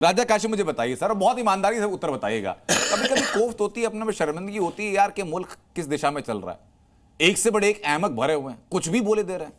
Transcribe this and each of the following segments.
राजा काशी मुझे बताइए सर, बहुत ईमानदारी से उत्तर बताइएगा, कभी कभी कोफ्त होती है, अपने में शर्मिंदगी होती है यार कि मुल्क किस दिशा में चल रहा है, एक से बड़े एक अहमक भरे हुए हैं, कुछ भी बोले दे रहे हैं।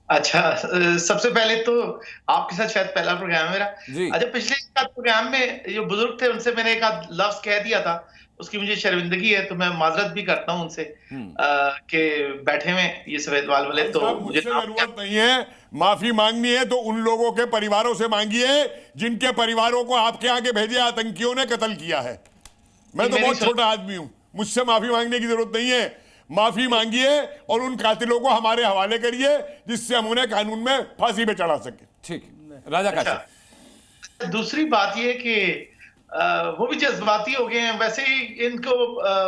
अच्छा, सबसे पहले तो आपके साथ शायद पहला प्रोग्राम है मेरा। अच्छा, पिछले प्रोग्राम में जो बुजुर्ग थे उनसे मैंने एक आध लफ्ज कह दिया था, उसकी मुझे शर्मिंदगी है, तो मैं माजरत भी करता हूं उनसे कि बैठे में ये सफेद बाल वाले, तो मुझे जरूरत नहीं है माफी मांगनी है तो उन लोगों के परिवारों से मांगिए जिनके परिवारों को आपके आगे भेजे आतंकियों ने कत्ल किया है। मैं तो बहुत छोटा आदमी हूं, मुझसे माफी मांगने की जरूरत नहीं है। माफी मांगिए और उन कातिलों को हमारे हवाले करिए जिससे हम उन्हें कानून में फांसी पे चढ़ा सके। ठीक, राजा काशी। दूसरी बात ये कि वो भी जज्बाती हो गए हैं, वैसे ही इनको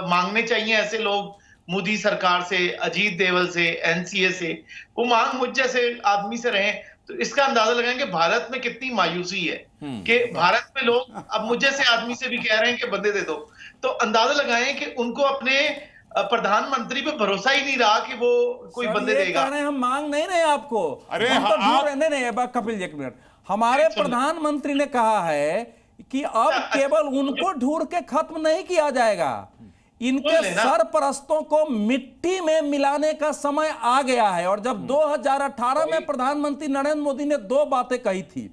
मांगने चाहिए ऐसे लोग, मोदी सरकार से, अजीत देवल से, एनसीए से, वो मांग मुझ जैसे आदमी से रहे, तो इसका अंदाजा लगाएंगे भारत में कितनी मायूसी है कि भारत में लोग अब मुझ जैसे आदमी से भी कह रहे हैं कि बंदे दे दो। तो अंदाजा लगाएं कि उनको अपने प्रधानमंत्री पे भरोसा ही नहीं रहा कि वो कोई बंदे देगा। हम मांग नहीं रहे आपको, अरे हम तो ढूंढ रहे नहीं। कपिल जी एक मिनट, हमारे प्रधानमंत्री ने कहा है कि अब केवल उनको ढूंढ के खत्म नहीं किया जाएगा, इनके सरपरस्तों को मिट्टी में मिलाने का समय आ गया है। और जब 2018 में प्रधानमंत्री नरेंद्र मोदी ने दो बातें कही थी,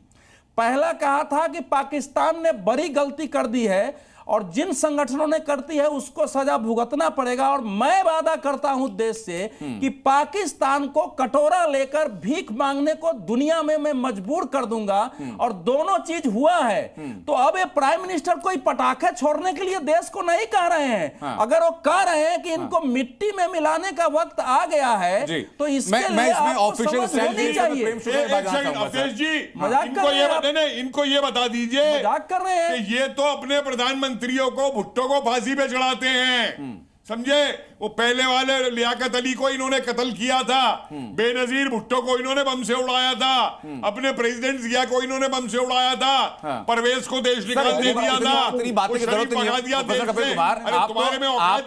पहला कहा था कि पाकिस्तान ने बड़ी गलती कर दी है और जिन संगठनों ने करती है उसको सजा भुगतना पड़ेगा, और मैं वादा करता हूं देश से कि पाकिस्तान को कटोरा लेकर भीख मांगने को दुनिया में मैं मजबूर कर दूंगा। और दोनों चीज हुआ है। तो अब ये प्राइम मिनिस्टर कोई पटाखे छोड़ने के लिए देश को नहीं कह रहे हैं। अगर वो कह रहे हैं कि इनको मिट्टी में मिलाने का वक्त आ गया है तो इसके लिए आपको समझ होनी चाहिए। इनको ये बता दीजिए, मजाक कर रहे हैं ये तो अपने प्रधानमंत्री मंत्रियों को, भुट्टो को फांसी पे चढ़ाते हैं, समझे। वो पहले वाले लियाकत अली को इन्होंने कत्ल किया था, बेनजीर भुट्टो को इन्होंने बम से उड़ाया था, अपने प्रेसिडेंट जिया को इन्होंने बम से उड़ाया था, परवेज को देश निकाल दे दिया था। बात की जरूरत नहीं है कपिल कुमार, आप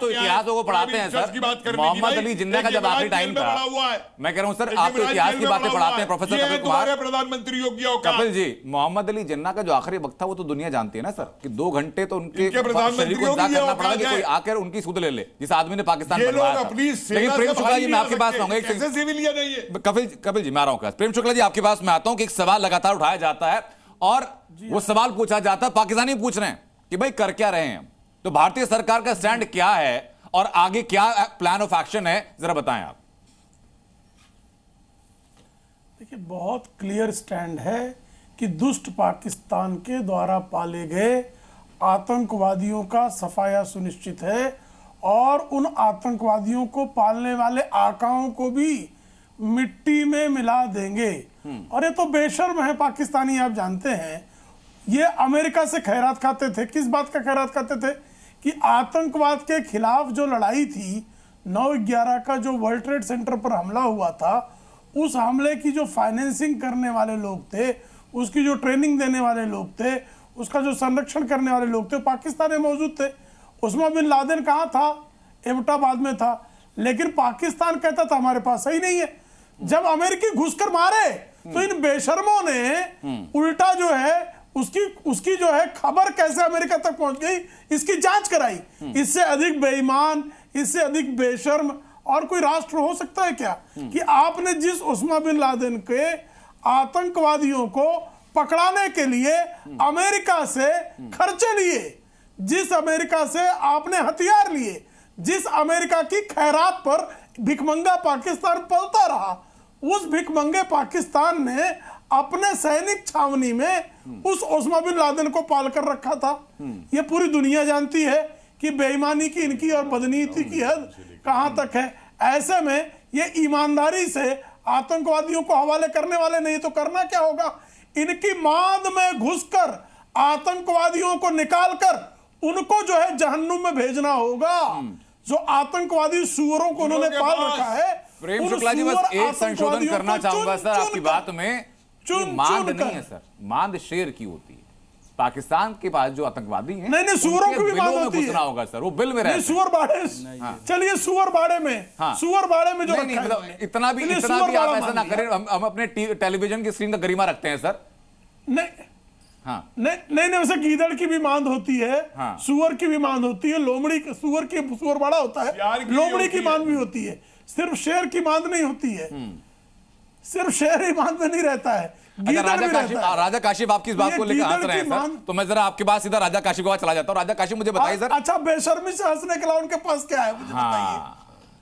तो इतिहासों को पढ़ाते हैं सर। मोहम्मद अली जिन्ना का जब आखिरी टाइम था, मैं कह रहा हूं सर आप तो इतिहास की बातें पढ़ाते हैं प्रोफेसर कपिल कुमार। प्रधानमंत्री कपिल जी, मोहम्मद अली जिन्ना का जो आखिरी वक्त था वो तो दुनिया जानती है ना सर, कि 2 घंटे तो उनके शरीर को इंतजार करना पड़ा कि कोई आकर उनकी सुध ले ले, जिस आदमी ने पाकिस्तान बनवाया था। लेकिन प्रेम शुक्ला जी मैं आपके पास आऊंगा, कपिल जी मैं आ रहा हूं, प्रेम शुक्ला जी आपके पास मैं आता हूं कि एक सवाल लगातार उठाया जाता है और वो सवाल पूछा जाता है, पाकिस्तानी पूछ रहे हैं कि भाई कर क्या रहे हैं, तो भारतीय सरकार का स्टैंड क्या है और आगे क्या प्लान ऑफ एक्शन है, जरा बताएं आप। देखिए, बहुत क्लियर स्टैंड है कि दुष्ट पाकिस्तान के द्वारा पाले गए आतंकवादियों का सफाया सुनिश्चित है और उन आतंकवादियों को पालने वाले आकाओं को भी मिट्टी में मिला देंगे। और ये तो बेशर्म है पाकिस्तानी, आप जानते हैं। ये अमेरिका से खैरात खाते थे। किस बात का खैरात खाते थे? कि आतंकवाद के खिलाफ जो लड़ाई थी, 9/11 का जो वर्ल्ड ट्रेड सेंटर पर हमला हुआ था, उस हमले की जो फाइनेंसिंग करने वाले लोग थे, उसकी जो ट्रेनिंग देने वाले लोग थे, उसका जो संरक्षण करने वाले लोग थे, पाकिस्तान में मौजूद थे। उस्मा बिन लादेन कहाँ था? एबटाबाद में था। लेकिन पाकिस्तान कहता था हमारे पास सही नहीं है। जब अमेरिकी घुसकर मारे तो इन बेशर्मों ने उल्टा जो है उसकी जो है खबर कैसे अमेरिका तक पहुंच गई इसकी जांच कराई। इससे अधिक बेईमान, इससे अधिक बेशर्म और कोई राष्ट्र हो सकता है क्या? कि आपने जिस उस्मा बिन लादेन के आतंकवादियों को पकड़ाने के लिए अमेरिका से खर्चे लिए, जिस अमेरिका से आपने हथियार लिए, जिस अमेरिका की खैरात पर भिखमंगा पाकिस्तान पलता रहा, उस भिखमंगे पाकिस्तान ने अपने सैनिक छावनी में उस उस्मा बिन लादेन को पाल कर रखा था। यह पूरी दुनिया जानती है कि बेईमानी की इनकी और बदनीति की हद कहां तक है। ऐसे में ये ईमानदारी से आतंकवादियों को हवाले करने वाले नहीं तो करना क्या होगा? इनकी मांद में घुसकर आतंकवादियों को निकालकर उनको जो है जहन्नुम में भेजना होगा। जो आतंकवादी सुअरों को उन्होंने पाल रखा है। प्रेम शुक्ला जी, बस एक संशोधन करना चाहूंगा सर आपकी बात में। मांद नहीं है सर, मांद शेर की होती है। पाकिस्तान के पास जो आतंकवादी हैं, नहीं सुअरों की भी मांद होती है। होगा सर, वो बिल में रहते हैं। सुअर बाड़े, चलिए सुअर बाड़े में, सुअर बाड़े में जो इतना भी आप ऐसा ना करें। हम अपने टेलीविजन की स्क्रीन का गरिमा रखते हैं सर। नहीं हाँ नहीं वैसे गीदड़ की भी मांद होती है, हाँ। सुअर की भी मांद होती है, सुअर बड़ा होता है, लोमड़ी की मांद भी होती है, सिर्फ शेर की मांद नहीं होती है, सिर्फ शेर ही मांद में नहीं रहता है, गीदड़ भी रहता है। राजा काशिफ आपकी इस बात को लेकर हंस रहे हैं सर, तो मैं जरा आपके पास सीधा राजा काशिफ के पास चला जाता हूँ। राजा काशिफ मुझे बताइए सर। अच्छा, बेशर्मी से हंसने के अलावा उनके पास क्या है मुझे बताइए। हाँ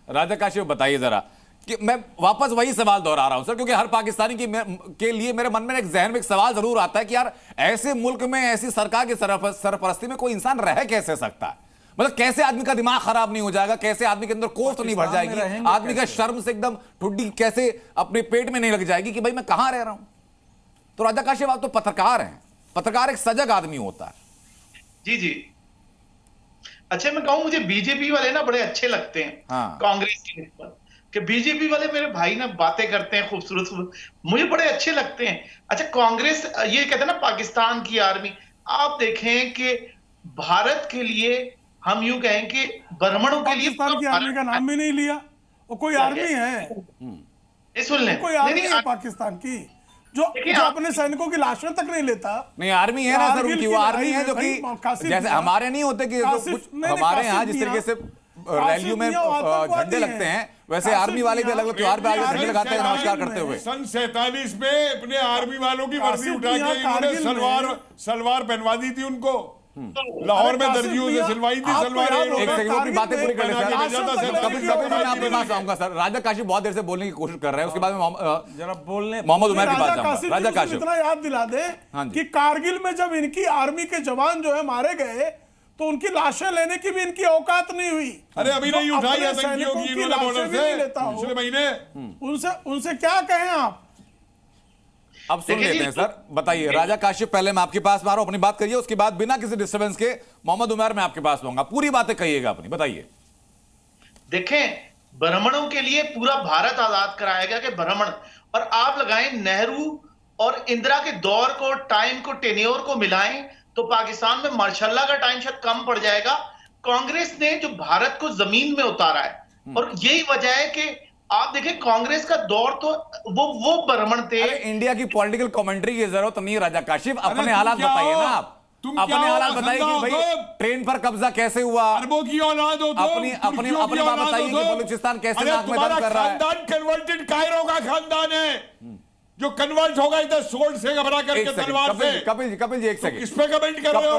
राजा काशिफ बताइए जरा, कि मैं वापस वही सवाल दोहरा रहा हूं सर, क्योंकि हर पाकिस्तानी के लिए मेरे मन में एक जहन में एक सवाल जरूर आता है कि यार ऐसे मुल्क में ऐसी सरकार की सरपरस्ती में कोई इंसान रह कैसे सकता है? मतलब कैसे आदमी का दिमाग खराब नहीं हो जाएगा, कैसे आदमी के अंदर कोफ्त नहीं भर जाएगी, आदमी का शर्म से एकदम ठुड्डी कैसे अपने पेट में नहीं लग जाएगी कि भाई मैं कहां रह रहा हूं? तो राजा काशिफ आप तो पत्रकार हैं, पत्रकार एक सजग आदमी होता है। जी जी। अच्छा मैं कहूं, मुझे बीजेपी वाले ना बड़े अच्छे लगते हैं कांग्रेस के ऊपर, कि बीजेपी वाले मेरे भाई ना बातें करते हैं खूबसूरत, मुझे बड़े अच्छे लगते हैं। अच्छा कांग्रेस ये कहते हैं ना पाकिस्तान की आर्मी, आप देखें कि भारत के लिए हम यूं कहें कि ब्राह्मणों के लिए पाकिस्तान की आर्मी का नाम भी नहीं लिया, वो कोई आर्मी है? सुन लें, कोई आर्मी है पाकिस्तान की जो अपने सैनिकों की लाशें तक नहीं लेता? नहीं आर्मी है ना सर उनकी, वो आर्मी है जो कि जैसे हमारे नहीं होते कि हमारे यहाँ जिस तरीके से रैलियों में झंडे लगते हैं, वैसे आर्मी वाले भी अलग अलग त्योहार पे आगे झंडे लगाते हैं नमस्कार करते हुए। सन 47 में अपने आर्मी वालों की वर्दी उठा के इन्होंने सलवार पहनवा दी थी उनको, लाहौर में दर्जियों से सिलवाई थी सलवार। एक सेकंड बातें पूरी कर ले सर, कपिल मैं आपके पास आऊंगा सर। राजा काशिफ बहुत देर से बोलने की कोशिश कर रहे हैं, उसके बाद में जरा बोलने मोहम्मद उमर के पास जाऊंगा। राजा काशिफ इतना याद दिला दे कि कारगिल में जब इनकी आर्मी के जवान जो है मारे गए तो उनकी लाशें लेने की भी इनकी औकात नहीं हुई। अरे अभी नहीं उठाई आतंकियों की इन्होंने बॉर्डर से पिछले महीने। उनसे क्या कहें आप? अब सुन लेते हैं सर, बताइए राजा काशिफ, पहले मैं आपके पास आ रहा हूं, अपनी बात करिए, उसके बाद बिना किसी डिस्टर्बेंस के मोहम्मद उमर मैं आपके पास आऊंगा, पूरी बातें कहिएगा अपनी, बताइए। देखें ब्राह्मणों के लिए पूरा भारत आजाद कराया गया कि ब्राह्मण, और आप लगाएं नेहरू और इंदिरा के दौर को, टाइम को, टेन्योर को मिलाएं तो पाकिस्तान में मार्शल्ला का टाइम शायद कम पड़ जाएगा। कांग्रेस ने जो भारत को जमीन में उतारा है, और यही वजह है कि आप देखें कांग्रेस का दौर तो वो ब्राह्मण थे। इंडिया की पॉलिटिकल कमेंट्री की जरूरत नहीं है राजा काशिफ, अपने हालात बताइए ना आप, अपने हालात बताइए कि भाई ट्रेन पर कब्जा कैसे हुआ, अरबों की औलाद हो, अपनी बात बताइए कि बलूचिस्तान कैसे नाक में दम कर रहा है। खानदान कन्वर्टेड कायरो का खानदान है जो कन्वर्ट होगा इधर सोल्ड से घबरा करके तलवार से। कपिल जी एक सेकंड, किस पे कमेंट कर रहे हो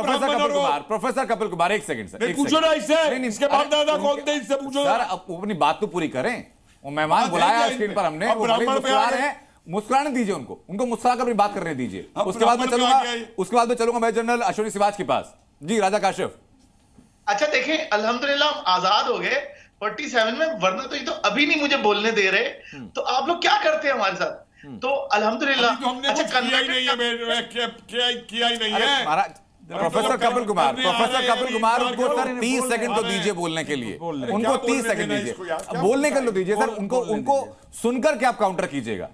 प्रोफेसर कपिल कुमार? एक सेकंड सर, पूछो ना इससे बाप दादा कौन थे, इससे पूछो सर, अपनी बात तो पूरी करें। वो मेहमान बुलाया स्क्रीन पर हमने, वो मुस्कुरा रहे हैं, मुस्कुराने दीजिए उनको मुस्कुरा कर अपनी बात करने दीजिए। उसके बाद मैं चलूंगा मेजर जनरल अश्विनी सिवाच के पास। जी राजा काशिफ। अच्छा देखें, अल्हम्दुलिल्लाह हम आजाद हो गए 47 में, वरना तो ये तो अभी नहीं मुझे बोलने दे रहे, तो आप लोग क्या करते हैं हमारे साथ? तो अल्हम्दुलिल्लाह अच्छा किया ही नहीं है। प्रोफेसर कपिल कुमार उनको सर 30 सेकंड तो दीजिए बोलने के लिए, उनको 30 सेकंड दीजिए, बोलने के लिए दीजिए सर, उनको सुनकर के आप काउंटर कीजिएगा।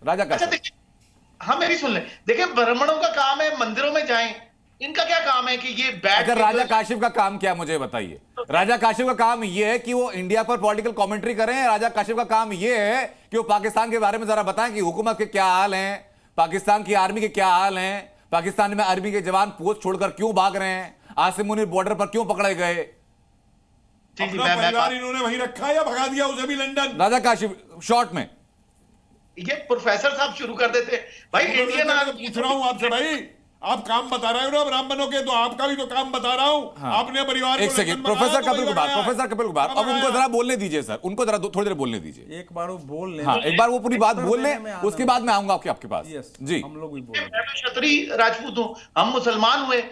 राजा काशिफ अच्छा हम मेरी सुन लें। देखिए ब्राह्मणों का काम है मंदिरों में जाएं, इनका क्या काम है कि ये बैठ। अगर राजा काशिफ का काम क्या मुझे बताइए? राजा काशिफ का काम यह है कि वो इंडिया पर पॉलिटिकल कमेंट्री करें। राजा काशिफ का काम यह है कि वो पाकिस्तान के बारे में जरा बताएं कि हुकूमत के क्या हाल हैं, पाकिस्तान की आर्मी के क्या हाल हैं, पाकिस्तान में आर्मी के जवान पोस्ट छोड़कर क्यों भाग रहे हैं, आसिम मुनीर बॉर्डर पर क्यों पकड़े गए। अपना परिवार इन्होंने वहीं रखा या भगा दिया उसे भी लंदन? राजा काशिफ शॉर्ट में। ये प्रोफेसर साहब शुरू कर देते भाई। इंडियन पूछ रहा हूं आपसे भाई, आप काम बता रहे हो ना ब्राह्मणों के, तो आपका भी तो काम बता रहा हूं। हाँ। आपने परिवार एक सेकंड प्रोफेसर कपिल कुमार अब उनको जरा बोलने दीजिए सर, उनको जरा थोड़ी देर बोलने दीजिए। एक बार वो बोल लें। हाँ एक बार वो पूरी बात बोल लें, उसके बाद मैं आऊंगा आपके पास। जी हम लोग भी बोलें। मैं क्षत्रिय राजपूत हूं, हम मुसलमान हुए,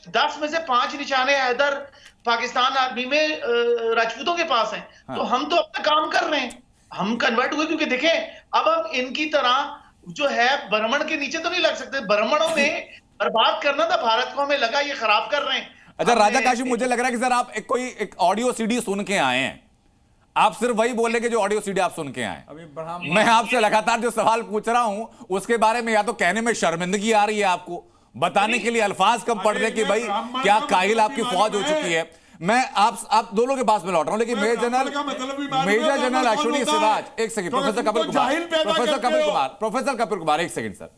10 में से 5 निशाने हैदर पाकिस्तान आर्मी में राजपूतों के पास हैं। तो हम तो अपना काम कर रहे हैं, हम कन्वर्ट हुए, क्योंकि देखें अब हम इनकी तरह जो है ब्राह्मण के नीचे तो नहीं लग सकते। ब्राह्मणों ने बर्बाद करना था भारत को, हमें लगा ये खराब कर रहे हैं। अच्छा राजा काशिफ, मुझे लग रहा है कि सर आप एक ऑडियो सीडी सुन के आए हैं, आप सिर्फ वही बोले कि जो ऑडियो सीडी आप सुन के आए। मैं आपसे लगातार जो सवाल पूछ रहा हूं उसके बारे में या तो कहने में शर्मिंदगी आ रही है, आपको बताने के लिए अल्फाज कम पड़ रहे कि भाई क्या काहिल आपकी फौज हो चुकी है। मैं आप दोनों के पास में लौट रहा हूं, लेकिन मेजर जनरल अश्विनी सिवाच, एक सेकंड प्रोफेसर कपिल कुमार एक सेकंड सर।